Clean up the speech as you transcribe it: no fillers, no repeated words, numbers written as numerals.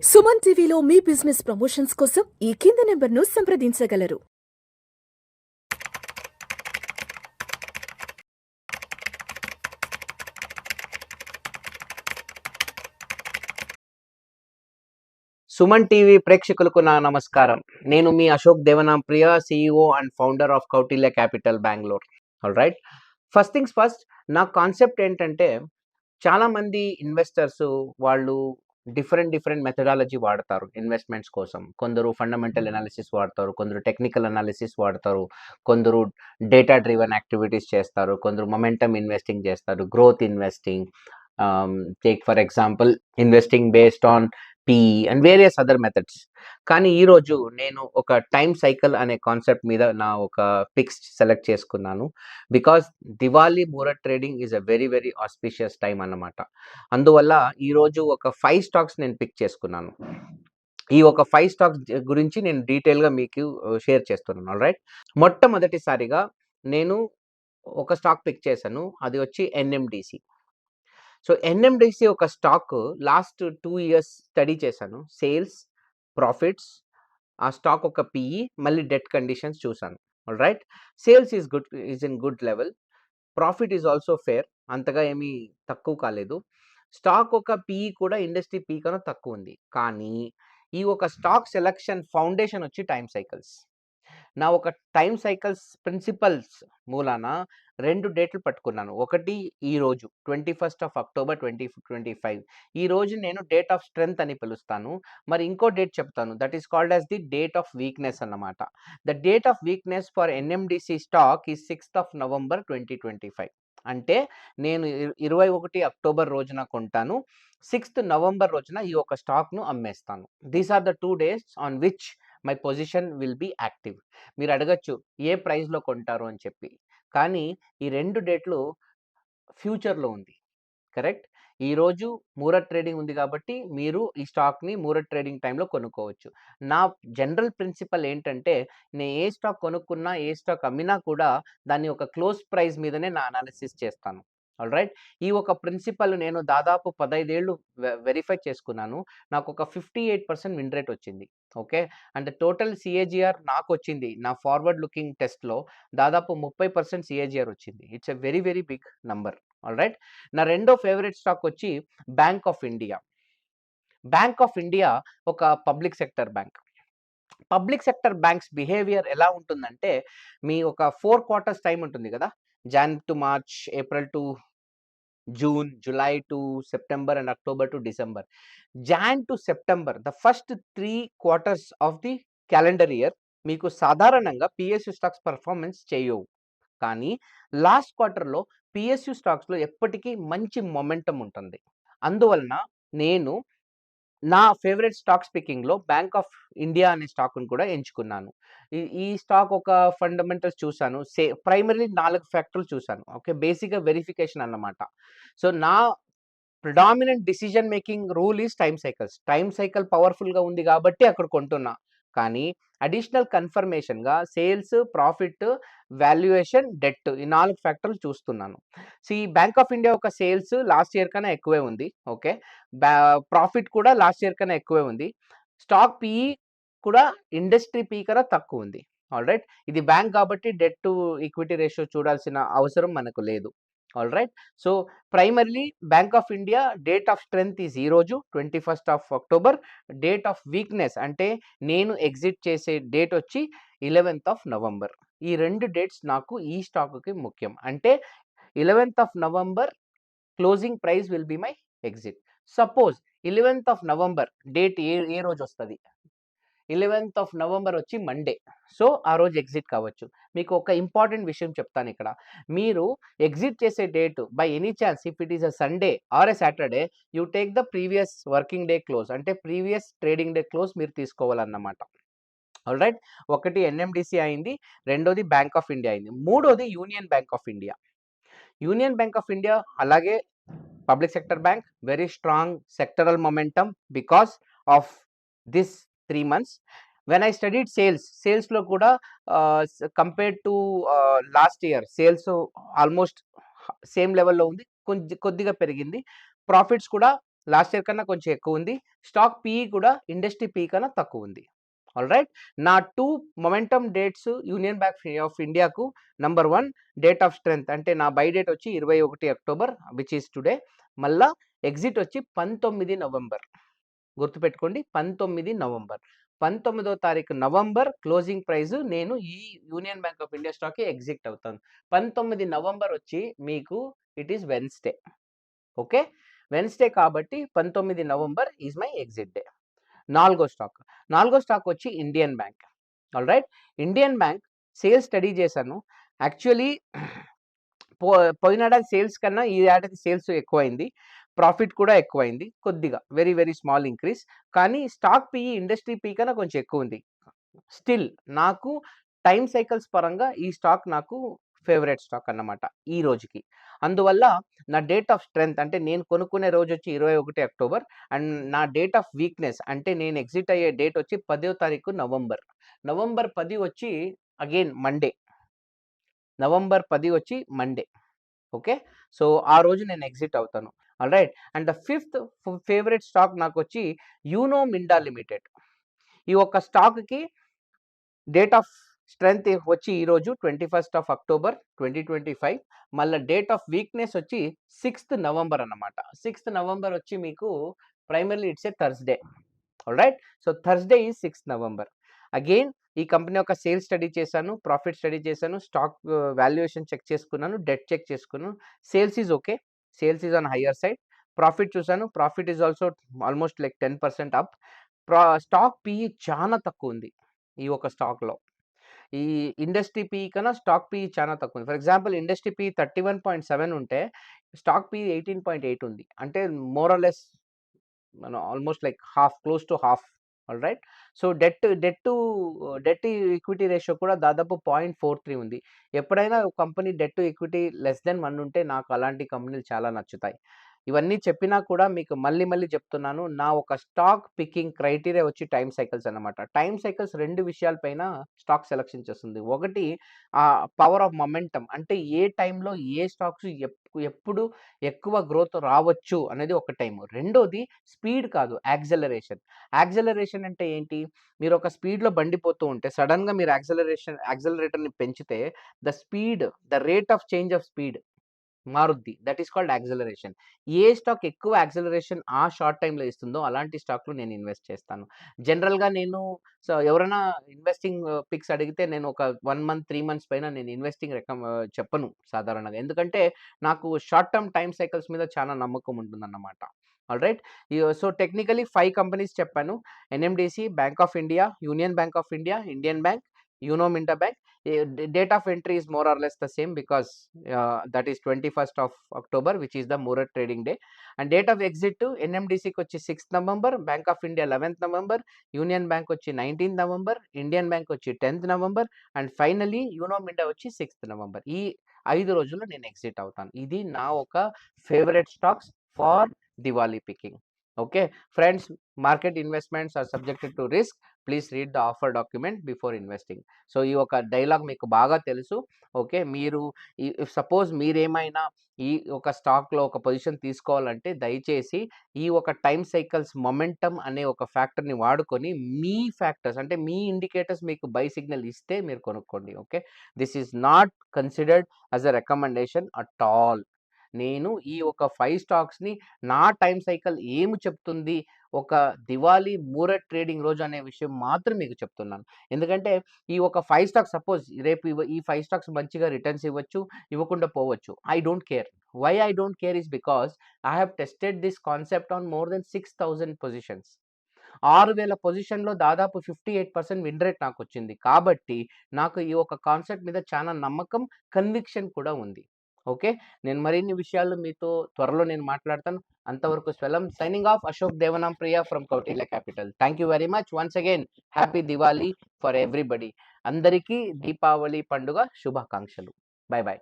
సుమన్ టీవీలో మీ business promotions కోసం ఈ కింది నెంబర్ను సంప్రదించగలరు. సుమన్ టీవీ ప్రేక్షకులకు నా నమస్కారం. నేను మీ Ashok Devanampriya, CEO and founder of Kautilya Capital Bengaluru. Alright, first things first, నా కాన్సెప్ట్ ఏంటంటే, చాలామంది ఇన్వెస్టర్స్ వాళ్ళు డిఫరెంట్ మెథడాలజీ వాడతారు ఇన్వెస్ట్మెంట్స్ కోసం. కొందరు ఫండమెంటల్ అనాలిసిస్ వాడతారు, కొందరు టెక్నికల్ అనాలిసిస్ వాడతారు, కొందరు డేటా డ్రివెన్ యాక్టివిటీస్ చేస్తారు, కొందరు మొమెంటమ్ ఇన్వెస్టింగ్ చేస్తారు, growth investing, take for example investing based on PE and various other methods. కానీ ఈరోజు నేను ఒక టైం సైకిల్ అనే కాన్సెప్ట్ మీద నా ఒక పిక్స్ సెలెక్ట్ చేసుకున్నాను. Because Diwali muhurat trading is a very auspicious time అన్నమాట. అందువల్ల ఈరోజు ఒక 5 స్టాక్స్ నేను పిక్ చేసుకున్నాను. ఈ ఒక 5 స్టాక్స్ గురించి నేను డీటెయిల్గా మీకు షేర్ చేస్తున్నాను. ఆల్రైట్, మొట్టమొదటిసారిగా నేను ఒక స్టాక్ పిక్ చేశాను, అది వచ్చి NMDC. సో ఎన్ఎండిసి ఒక స్టాక్ లాస్ట్ 2 ఇయర్స్ స్టడీ చేశాను. సేల్స్, ప్రాఫిట్స్, ఆ స్టాక్ ఒక PE, మళ్ళీ డెట్ కండిషన్స్ చూశాను. Alright, sales is in good level, profit is also fair, అంతగా ఏమీ తక్కువ కాలేదు. స్టాక్ ఒక PE కూడా ఇండస్ట్రీ పీ కన్నా తక్కువ ఉంది. కానీ ఈ ఒక స్టాక్ సెలక్షన్ ఫౌండేషన్ వచ్చి టైం సైకిల్స్. నా ఒక టైం సైకిల్స్ ప్రిన్సిపల్స్ మూలాన 2 డేట్లు పట్టుకున్నాను. ఒకటి ఈరోజు 21 అక్టోబర్ 2025. ఈ రోజు నేను డేట్ ఆఫ్ స్ట్రెంగ్త్ అని పిలుస్తాను. మరి ఇంకో డేట్ చెప్తాను, that is called as the date of weakness అన్నమాట. The date of weakness for NMDC stock is 6th November 2025. అంటే నేను 21 అక్టోబర్ రోజున కొంటాను, 6th November రోజున ఈ ఒక స్టాక్ను అమ్మేస్తాను. These are the 2 days on which my position will be active. మీరు అడగచ్చు ఏ ప్రైస్లో కొంటారు అని చెప్పి, కానీ ఈ 2 డేట్లు ఫ్యూచర్లో ఉంది. కరెక్ట్, ఈరోజు ముహూర్త్ ట్రేడింగ్ ఉంది కాబట్టి మీరు ఈ స్టాక్ని ముహూర్త్ ట్రేడింగ్ టైంలో కొనుక్కోవచ్చు. నా జనరల్ ప్రిన్సిపల్ ఏంటంటే, నేను ఏ స్టాక్ కొనుక్కున్నా, ఏ స్టాక్ అమ్మినా కూడా దాన్ని ఒక క్లోజ్ ప్రైస్ మీదనే నా అనాలిసిస్ చేస్తాను. ఆల్రైట్, ఈ ఒక ప్రిన్సిపల్ నేను దాదాపు 15 ఏళ్ళు వెరిఫై చేసుకున్నాను. నాకు ఒక 58% విన్ రేట్ వచ్చింది. ఓకే, అండ్ టోటల్ CAGR నాకు వచ్చింది నా ఫార్వర్డ్ లుకింగ్ టెస్ట్లో దాదాపు 30% CAGR వచ్చింది. It's a very big number. Alright, నా రెండో ఫేవరెట్ స్టాక్ వచ్చి Bank of India. Bank of India ఒక public sector bank. Public sector banks behaviour ఎలా ఉంటుందంటే, మీ ఒక 4 quarters టైం ఉంటుంది కదా, Jan to March, April to June, July to September and October to December. Jan to September, the first 3 quarters of the calendar year మీకు సాధారణంగా PSU stocks performance చేయవు. కానీ last క్వార్టర్లో PSU స్టాక్స్లో ఎప్పటికీ మంచి మొమెంటం ఉంటుంది. అందువలన నేను నా ఫేవరెట్ స్టాక్స్ పికింగ్లో బ్యాంక్ ఆఫ్ ఇండియా అనే స్టాక్ను కూడా ఎంచుకున్నాను. ఈ స్టాక్ ఒక ఫండమెంటల్స్ చూశాను, ప్రైమరీ 4 ఫ్యాక్టర్లు చూశాను. ఓకే, బేసిక్గా వెరిఫికేషన్ అన్నమాట. సో నా predominant decision making rule is time cycles. Time cycle పవర్ఫుల్గా ఉంది కాబట్టి అక్కడ కొంటున్నా. కానీ అడిషనల్ కన్ఫర్మేషన్గా సేల్స్, ప్రాఫిట్, వాల్యుయేషన్, డెట్, ఈ 4 ఫ్యాక్టర్లు చూస్తున్నాను. సో ఈ బ్యాంక్ ఆఫ్ ఇండియా ఒక సేల్స్ లాస్ట్ ఇయర్ కన్నా ఎక్కువే ఉంది. ఓకే, ప్రాఫిట్ కూడా లాస్ట్ ఇయర్ కన్నా ఎక్కువే ఉంది. స్టాక్ PE కూడా ఇండస్ట్రీ పీ కన్నా తక్కువ ఉంది. ఆల్రైట్, ఇది బ్యాంక్ కాబట్టి డెట్ టు ఈక్విటీ రేషియో చూడాల్సిన అవసరం మనకు లేదు. Alright, so primarily bank of India date of strength is ఈరోజు 21 అక్టోబర్. డేట్ ఆఫ్ వీక్నెస్ అంటే నేను ఎగ్జిట్ చేసే డేట్ వచ్చి 11th November. ఈ 2 డేట్స్ నాకు ఈ స్టాక్కి ముఖ్యం. అంటే 11th November closing price will be my exit. Suppose 11th November date ఏ రోజు వస్తుంది, 11th November వచ్చి మండే. సో ఆ రోజు ఎగ్జిట్ కావచ్చు. మీకు ఒక ఇంపార్టెంట్ విషయం చెప్తాను ఇక్కడ. మీరు ఎగ్జిట్ చేసే date by any chance, if it is a Sunday or a Saturday, you take the previous working day close, అంటే ప్రీవియస్ ట్రేడింగ్ డే క్లోజ్ మీరు తీసుకోవాలన్నమాట. ఆల్రైట్, ఒకటి NMDC అయింది, రెండోది బ్యాంక్ ఆఫ్ ఇండియా అయింది, మూడోది Union Bank of India. Union Bank of India అలాగే public sector bank, very strong sectoral momentum because of this 3 months. When I studied సేల్స్లో కూడా compared to last year sales almost same లెవెల్లో ఉంది, కొద్దిగా పెరిగింది. Profits కూడా లాస్ట్ ఇయర్ కన్నా కొంచెం ఎక్కువ ఉంది. స్టాక్ పీఈ కూడా ఇండస్ట్రీ పీఈ కన్నా తక్కువ ఉంది. ఆల్రైట్. నా 2 momentum dates union Bank of ఇండియాకు నంబర్ 1 డేట్ ఆఫ్ స్ట్రెంగ్త్ అంటే నా బై డేట్ వచ్చి 21 అక్టోబర్ విచ్ ఈస్ టుడే. మళ్ళా ఎగ్జిట్ వచ్చి 19 నవంబర్. గుర్తుపెట్టుకోండి 19 నవంబర్. 19వ తారీఖు నవంబర్ క్లోజింగ్ ప్రైస్ నేను ఈ యూనియన్ బ్యాంక్ ఆఫ్ ఇండియా స్టాక్కి ఎగ్జిట్ అవుతాను. 19 నవంబర్ వచ్చి మీకు it is Wednesday. Okay, Wednesday కాబట్టి 19 November is my exit day. నాలుగో స్టాక్ వచ్చి Indian Bank. Alright, Indian Bank sales study చేశాను. యాక్చువల్లీ పోయిన ఏడాది సేల్స్ కన్నా ఈ ఏడాది సేల్స్ ఎక్కువైంది, ప్రాఫిట్ కూడా ఎక్కువైంది కొద్దిగా, వెరీ వెరీ స్మాల్ ఇంక్రీస్. కానీ స్టాక్ పీఈ ఇండస్ట్రీ పీ కన్నా కొంచెం ఎక్కువ ఉంది. స్టిల్ నాకు టైమ్ సైకిల్స్ పరంగా ఈ స్టాక్ నాకు ఫేవరెట్ స్టాక్ అన్నమాట ఈ రోజుకి. అందువల్ల నా డేట్ ఆఫ్ స్ట్రెంగ్త్ అంటే నేను కొనుక్కునే రోజు వచ్చి 21 అక్టోబర్ అండ్ నా డేట్ ఆఫ్ వీక్నెస్ అంటే నేను ఎగ్జిట్ అయ్యే డేట్ వచ్చి 10వ తారీఖు నవంబర్. నవంబర్ 10 వచ్చి అగైన్ మండే. నవంబర్ 10 వచ్చి మండే. ఓకే, సో ఆ రోజు నేను ఎగ్జిట్ అవుతాను. Alright, and the fifth favourite stock నాకు వచ్చి యూనో మిండా లిమిటెడ్. ఈ ఒక్క స్టాక్కి డేట్ ఆఫ్ స్ట్రెంగ్త్ వచ్చి ఈరోజు 21 అక్టోబర్ 2025. మళ్ళీ డేట్ ఆఫ్ వీక్నెస్ వచ్చి 6th నవంబర్ అన్నమాట. 6th నవంబర్ వచ్చి మీకు primarily it's a Thursday. Alright, so Thursday is 6th November. Again ఈ కంపెనీ యొక్క సేల్స్ స్టడీ చేశాను, ప్రాఫిట్ స్టడీ చేశాను, స్టాక్ వాల్యుయేషన్ చెక్ చేసుకున్నాను, డెట్ చెక్ చేసుకున్నాను. Sales is okay, sales is on higher side. Profit చూసాను, profit is also almost like 10% up. Stock PE చాలా తక్కువ ఉంది ఈ ఒక స్టాక్లో. ఈ ఇండస్ట్రీ పీఈ కన్నా స్టాక్ పీఈ చాలా తక్కువ ఉంది. ఫర్ ఎగ్జాంపుల్ ఇండస్ట్రీ పీఈ 31.7 ఉంటే స్టాక్ పీఈ 18.8 ఉంది. అంటే మోర్ ఆర్ లెస్ మనం almost like half, close to half. Alright, so det equity ratio కూడా దాదాపు 0.43 ఉంది. ఎప్పుడైనా company debt to equity less than 1 ఉంటే నాకు అలాంటి కంపెనీలు చాలా నచ్చుతాయి. ఇవన్నీ చెప్పినా కూడా మీకు మళ్ళీ చెప్తున్నాను, నా ఒక స్టాక్ పికింగ్ క్రైటీరియా వచ్చి టైమ్ సైకిల్స్ అన్నమాట. టైమ్ సైకిల్స్ 2 విషయాలపైన స్టాక్ సెలెక్షన్ చేస్తుంది. ఒకటి పవర్ ఆఫ్ మొమెంటమ్, అంటే ఏ టైంలో ఏ స్టాక్స్ ఎప్పుడు ఎక్కువ గ్రోత్ రావచ్చు అనేది ఒక టైము. రెండోది స్పీడ్ కాదు, యాక్సెలరేషన్ అంటే ఏంటి? మీరు ఒక స్పీడ్లో బండిపోతూ ఉంటే సడన్గా మీరు యాక్సెలరేటర్ని పెంచితే the rate of change of speed మారుద్ది. That is called acceleration. ఏ స్టాక్ ఎక్కువ యాక్సెలరేషన్ ఆ షార్ట్ టైంలో ఇస్తుందో అలాంటి స్టాక్‌లో నేను ఇన్వెస్ట్ చేస్తాను. జనరల్‌గా నేను ఎవరైనా ఇన్వెస్టింగ్ పిక్స్ అడిగితే నేను ఒక 1 మంత్, 3 మంత్స్ పైన నేను ఇన్వెస్టింగ్ చెప్పను సాధారణంగా. ఎందుకంటే నాకు షార్ట్ టర్మ్ టైమ్ సైకిల్స్ మీద చాలా నమ్మకం ఉంటుందన్నమాట. ఆల్రైట్, సో టెక్నికల్లీ 5 కంపెనీస్ చెప్పాను. NMDC, bank of India, Union Bank of India, Indian bank, you know మింటా bank. Date of entry is more or less the same because that is 21st of October, which is the Murat trading day. And date of exit to NMDC వచ్చి 6th November, Bank of India 11th November, Union Bank వచ్చి 19th November, Indian Bank వచ్చి 10th November, and finally Uno Minda వచ్చి 6th November. ఈ 5 రోజుల్లో నేను exit అవుతాను. ఇది నా ఒక favourite stocks for Diwali picking. Okay friends, market investments are subjected to risk. Please read the offer document before investing. So ఈ ఒక డైలాగ్ మీకు బాగా తెలుసు. ఓకే, మీరు ఇఫ్ సపోజ్ మీరేమైనా ఈ ఒక స్టాక్లో ఒక పొజిషన్ తీసుకోవాలంటే దయచేసి ఈ ఒక టైమ్ సైకిల్స్ మొమెంటమ్ అనే ఒక ఫ్యాక్టర్ని వాడుకొని మీ ఫ్యాక్టర్స్ అంటే మీ ఇండికేటర్స్ మీకు బై సిగ్నల్ ఇస్తే మీరు కొనుక్కోండి. Okay, this is not considered as a recommendation at all. నేను ఈ ఒక 5 స్టాక్స్ని నా టైం సైకిల్ ఏమి చెప్తుంది ఒక దివాళీ మూరట్ ట్రేడింగ్ రోజు అనే విషయం మాత్రం మీకు చెప్తున్నాను. ఎందుకంటే ఈ ఒక 5 స్టాక్స్ సపోజ్ రేపు ఈ 5 స్టాక్స్ మంచిగా రిటర్న్స్ ఇవ్వచ్చు, ఇవ్వకుండా పోవచ్చు. I don't care. Why I don't care is because I have tested this concept on more than 6,000 positions. 6,000 పొజిషన్లో దాదాపు 58% విన్ రేట్ నాకు వచ్చింది. కాబట్టి నాకు ఈ ఒక కాన్సెప్ట్ మీద చాలా నమ్మకం, కన్విక్షన్ కూడా ఉంది. ఓకే, నేను మరిన్ని విషయాలు మీతో త్వరలో నేను మాట్లాడతాను. అంతవరకు స్వెలం. Signing off, Ashok Devanampriya from Kautilya Capital. Thank you very much. Once again happy Diwali for everybody. అందరికీ దీపావళి పండుగ శుభాకాంక్షలు. Bye by.